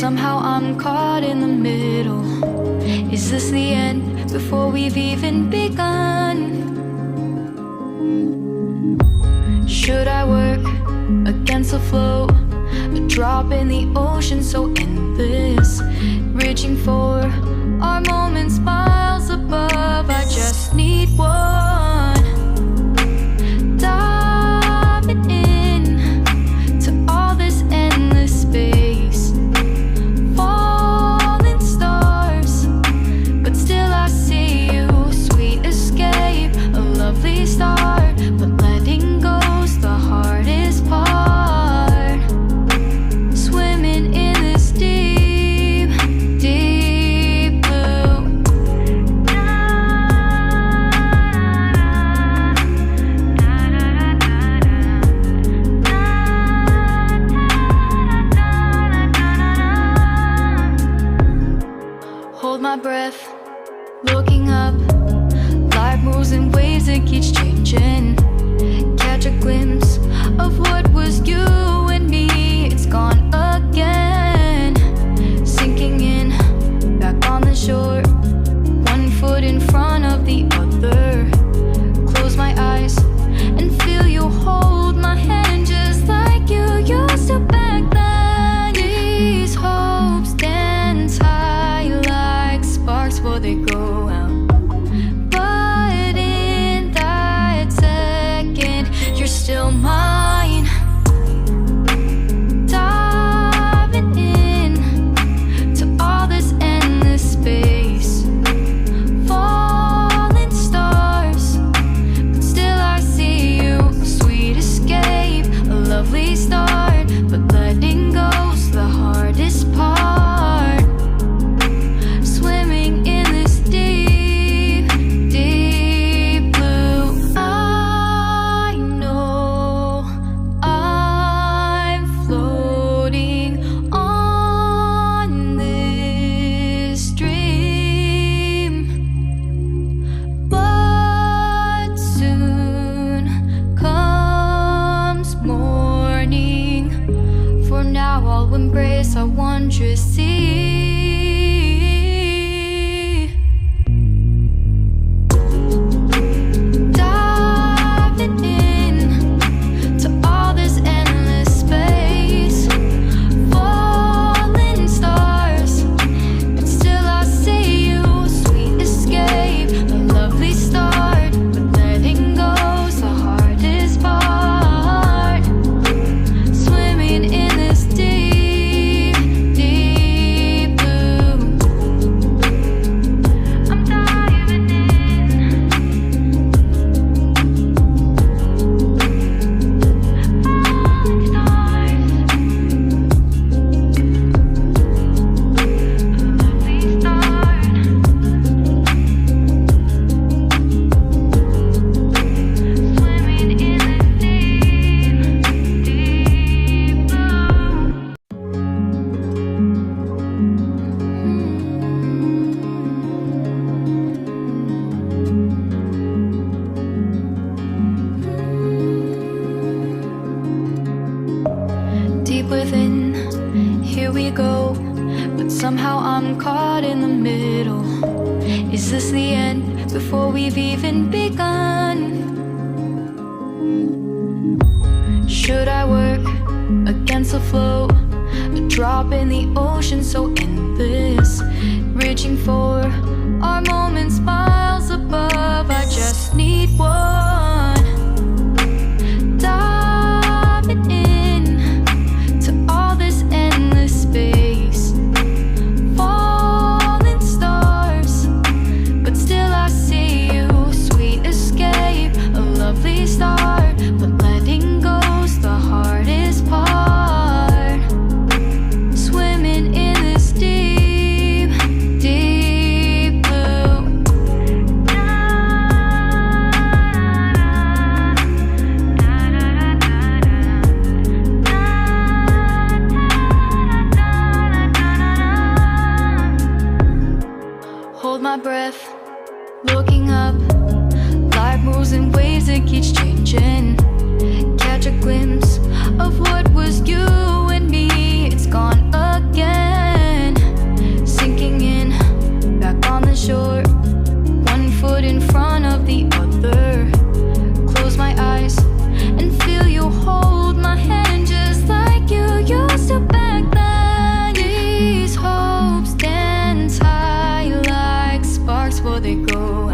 somehow I'm caught in the middle. Is this the end before we've even begun? Should I work against the flow? A drop in the ocean so endless, reaching for our moments miles above. I just need one. Diving in to all this endless space, falling stars, but still I see you. Sweet escape, a lovely start, but letting go's the hardest part. Swimming in this deep, deep blue. Hold my breath, looking up. Life moves in waves, it keeps changing. Catch a glimpse of what was you and me. It's gone again. Sinking in, back on the shore. One foot in front of the other. Close my eyes and feel you hold my hand just like you used to back then. These hopes dance high like sparks before they go out. But in that second, you're still mine. Diving in to all this endless space, falling stars, but still I see you. A sweet escape, a lovely start, but letting go's the hardest part. Swimming in this deep, deep blue. I know I'm floating on this dream, but soon comes morning. For now I'll embrace our wondrous sea. Diving in to all this endless space, falling stars, but still I see you. Sweet escape, a lovely start, but letting go's the hardest part. Swimming in this deep, deep blue. I'm diving in. Falling stars, lovely start. Swimming in this deep, deep blue. Deep within, here we go, but somehow I'm caught in the middle. Is this the end before we've even begun? Should I work against the flow? A drop in the ocean so endless, reaching for our moments miles above. I just need one. Diving in to all this endless space, falling stars, but still I see you. Sweet escape, a lovely start, but letting go's the hardest part. Swimming in this deep, deep blue. Hold my breath, looking up. Life moves in waves, it keeps changing. Catch a glimpse of what was you and me. It's gone again. we go.